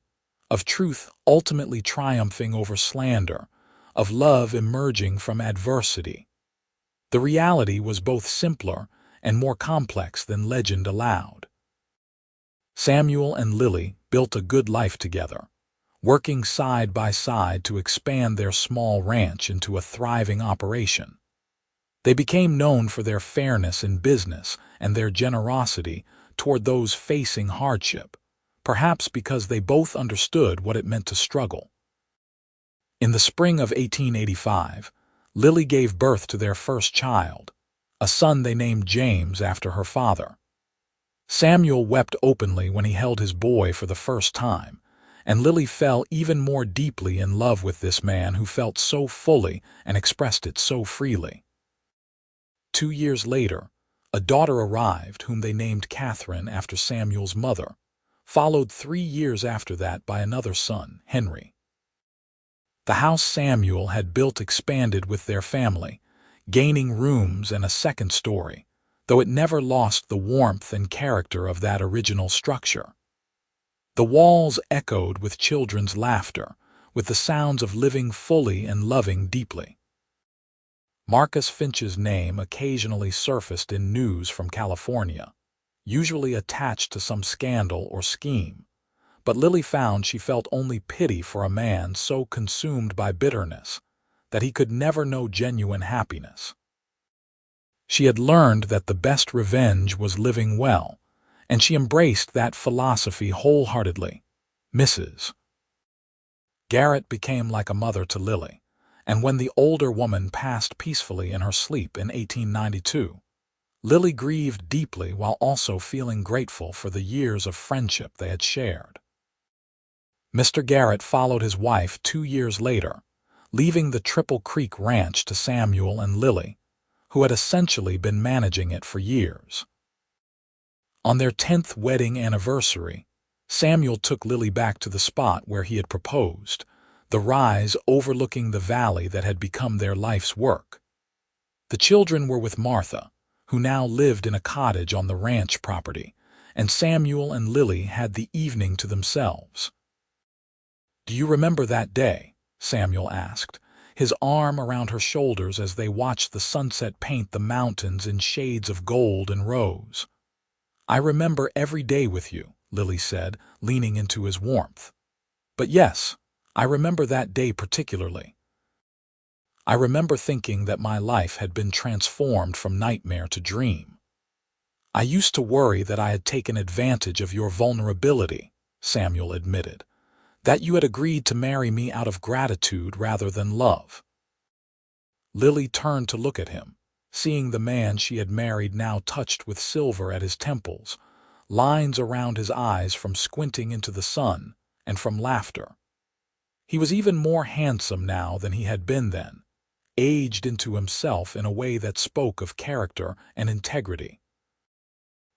of truth ultimately triumphing over slander, of love emerging from adversity. The reality was both simpler and more complex than legend allowed. Samuel and Lily built a good life together, working side by side to expand their small ranch into a thriving operation. They became known for their fairness in business and their generosity toward those facing hardship, perhaps because they both understood what it meant to struggle. In the spring of 1885, Lily gave birth to their first child, a son they named James after her father. Samuel wept openly when he held his boy for the first time, and Lily fell even more deeply in love with this man who felt so fully and expressed it so freely. 2 years later, a daughter arrived whom they named Catherine after Samuel's mother, followed 3 years after that by another son, Henry. The house Samuel had built expanded with their family, gaining rooms and a second story, though it never lost the warmth and character of that original structure. The walls echoed with children's laughter, with the sounds of living fully and loving deeply. Marcus Finch's name occasionally surfaced in news from California, usually attached to some scandal or scheme, but Lily found she felt only pity for a man so consumed by bitterness that he could never know genuine happiness. She had learned that the best revenge was living well, and she embraced that philosophy wholeheartedly. Mrs. Garrett became like a mother to Lily, and when the older woman passed peacefully in her sleep in 1892, Lily grieved deeply while also feeling grateful for the years of friendship they had shared. Mr. Garrett followed his wife 2 years later, leaving the Triple Creek Ranch to Samuel and Lily, who had essentially been managing it for years. On their 10th wedding anniversary, Samuel took Lily back to the spot where he had proposed, the rise overlooking the valley that had become their life's work. The children were with Martha, who now lived in a cottage on the ranch property, and Samuel and Lily had the evening to themselves. "Do you remember that day?" Samuel asked, his arm around her shoulders as they watched the sunset paint the mountains in shades of gold and rose. "I remember every day with you," Lily said, leaning into his warmth. "But yes, I remember that day particularly. I remember thinking that my life had been transformed from nightmare to dream. I used to worry that I had taken advantage of your vulnerability," Samuel admitted, "that you had agreed to marry me out of gratitude rather than love." Lily turned to look at him, seeing the man she had married now touched with silver at his temples, lines around his eyes from squinting into the sun and from laughter. He was even more handsome now than he had been then, aged into himself in a way that spoke of character and integrity.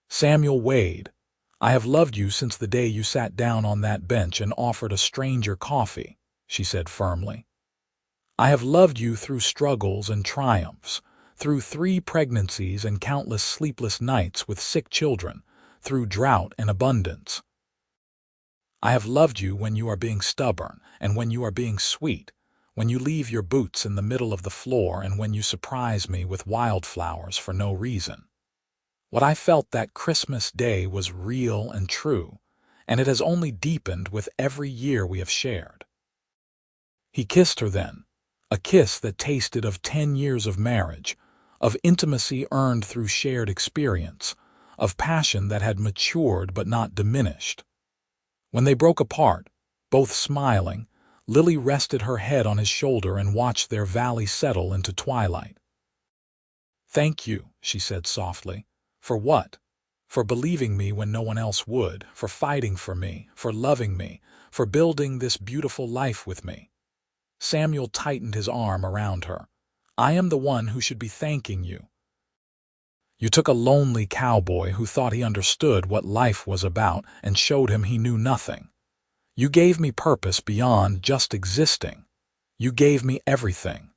"Samuel Wade, I have loved you since the day you sat down on that bench and offered a stranger coffee," she said firmly. "I have loved you through struggles and triumphs, through 3 pregnancies and countless sleepless nights with sick children, through drought and abundance. I have loved you when you are being stubborn and when you are being sweet, when you leave your boots in the middle of the floor and when you surprise me with wildflowers for no reason. What I felt that Christmas day was real and true, and it has only deepened with every year we have shared." He kissed her then, a kiss that tasted of 10 years of marriage, of intimacy earned through shared experience, of passion that had matured but not diminished. When they broke apart, both smiling, Lily rested her head on his shoulder and watched their valley settle into twilight. "Thank you," she said softly. "For what? For believing me when no one else would, for fighting for me, for loving me, for building this beautiful life with me." Samuel tightened his arm around her. "I am the one who should be thanking you. You took a lonely cowboy who thought he understood what life was about and showed him he knew nothing. You gave me purpose beyond just existing. You gave me everything."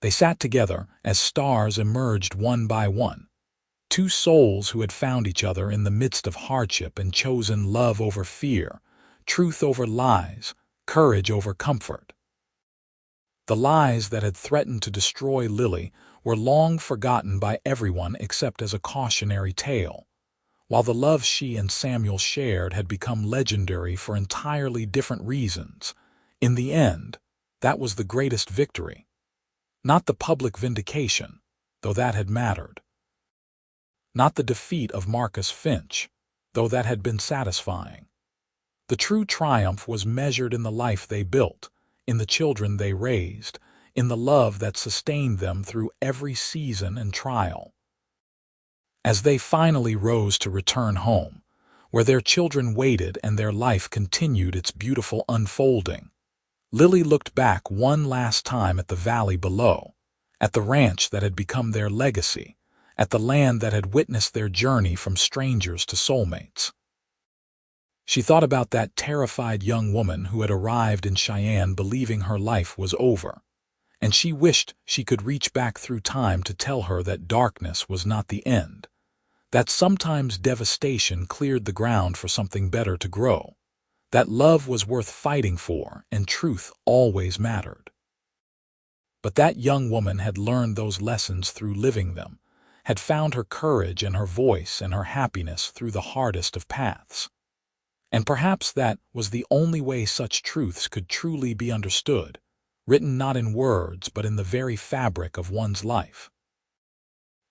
They sat together as stars emerged one by one. Two souls who had found each other in the midst of hardship and chosen love over fear, truth over lies, courage over comfort. The lies that had threatened to destroy Lily were long forgotten by everyone except as a cautionary tale, while the love she and Samuel shared had become legendary for entirely different reasons. In the end, that was the greatest victory. Not the public vindication, though that had mattered. Not the defeat of Marcus Finch, though that had been satisfying. The true triumph was measured in the life they built, in the children they raised, in the love that sustained them through every season and trial. As they finally rose to return home, where their children waited and their life continued its beautiful unfolding, Lily looked back one last time at the valley below, at the ranch that had become their legacy, at the land that had witnessed their journey from strangers to soulmates. She thought about that terrified young woman who had arrived in Cheyenne believing her life was over, and she wished she could reach back through time to tell her that darkness was not the end, that sometimes devastation cleared the ground for something better to grow, that love was worth fighting for and truth always mattered. But that young woman had learned those lessons through living them, had found her courage and her voice and her happiness through the hardest of paths. And perhaps that was the only way such truths could truly be understood, written not in words but in the very fabric of one's life.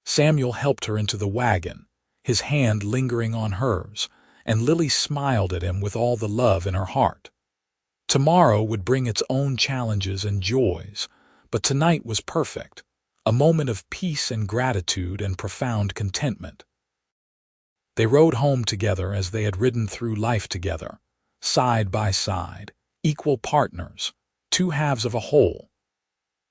Samuel helped her into the wagon, his hand lingering on hers, and Lily smiled at him with all the love in her heart. Tomorrow would bring its own challenges and joys, but tonight was perfect, a moment of peace and gratitude and profound contentment. They rode home together as they had ridden through life together, side by side, equal partners, two halves of a whole.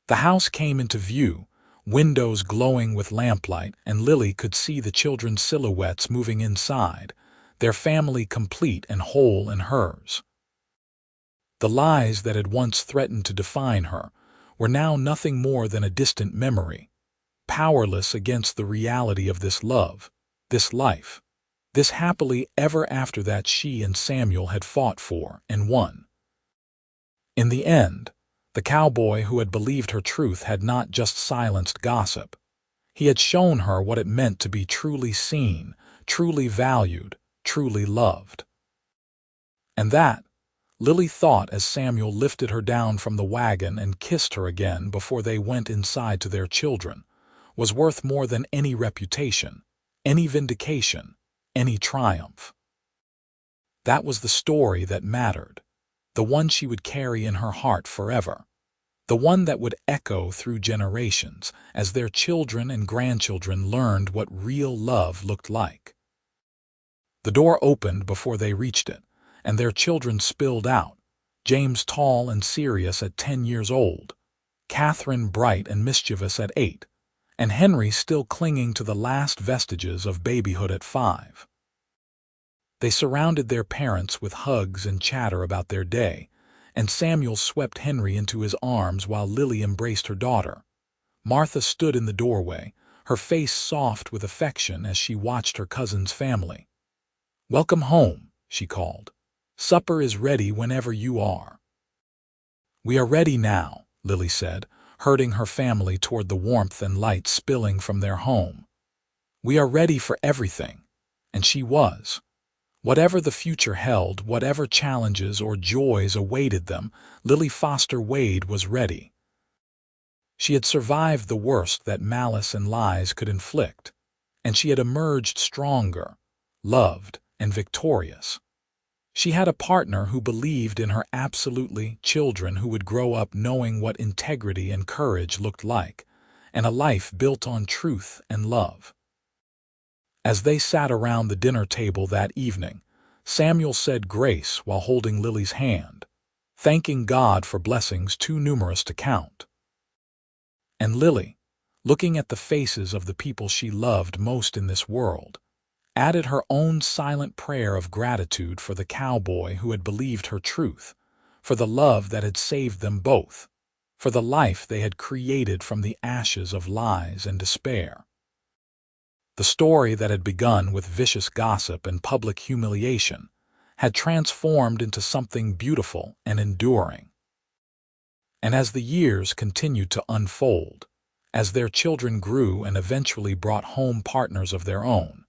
The house came into view, windows glowing with lamplight, and Lily could see the children's silhouettes moving inside, their family complete and whole in hers. The lies that had once threatened to define her were now nothing more than a distant memory, powerless against the reality of this love, this life, this happily ever after that she and Samuel had fought for and won. In the end, the cowboy who had believed her truth had not just silenced gossip. He had shown her what it meant to be truly seen, truly valued, truly loved. And that, Lily thought as Samuel lifted her down from the wagon and kissed her again before they went inside to their children, was worth more than any reputation, any vindication, any triumph. That was the story that mattered, the one she would carry in her heart forever, the one that would echo through generations as their children and grandchildren learned what real love looked like. The door opened before they reached it, and their children spilled out, James tall and serious at 10 years old, Catherine bright and mischievous at 8, and Henry still clinging to the last vestiges of babyhood at 5. They surrounded their parents with hugs and chatter about their day, and Samuel swept Henry into his arms while Lily embraced her daughter. Martha stood in the doorway, her face soft with affection as she watched her cousin's family. "Welcome home," she called. Supper is ready whenever you are." "We are ready now," Lily said, herding her family toward the warmth and light spilling from their home. "We are ready for everything." And she was. Whatever the future held, whatever challenges or joys awaited them, Lily Foster Wade was ready. She had survived the worst that malice and lies could inflict, and she had emerged stronger, loved, and victorious. She had a partner who believed in her absolutely, children who would grow up knowing what integrity and courage looked like, and a life built on truth and love. As they sat around the dinner table that evening, Samuel said grace while holding Lily's hand, thanking God for blessings too numerous to count. And Lily, looking at the faces of the people she loved most in this world, added her own silent prayer of gratitude for the cowboy who had believed her truth, for the love that had saved them both, for the life they had created from the ashes of lies and despair. The story that had begun with vicious gossip and public humiliation had transformed into something beautiful and enduring. And as the years continued to unfold, as their children grew and eventually brought home partners of their own,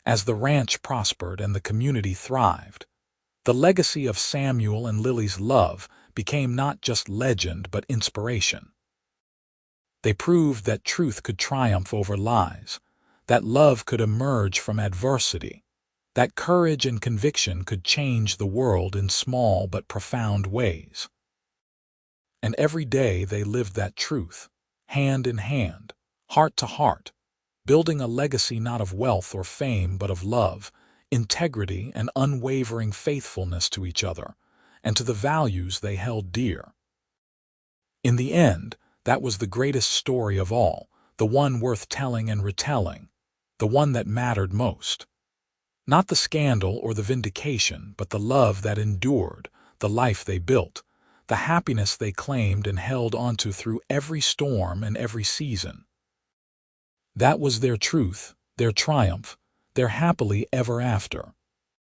as the ranch prospered and the community thrived, the legacy of Samuel and Lily's love became not just legend but inspiration. They proved that truth could triumph over lies, that love could emerge from adversity, that courage and conviction could change the world in small but profound ways. And every day they lived that truth, hand in hand, heart to heart, building a legacy not of wealth or fame but of love, integrity, and unwavering faithfulness to each other, and to the values they held dear. In the end, that was the greatest story of all, the one worth telling and retelling, the one that mattered most. Not the scandal or the vindication, but the love that endured, the life they built, the happiness they claimed and held onto through every storm and every season. That was their truth, their triumph, their happily ever after.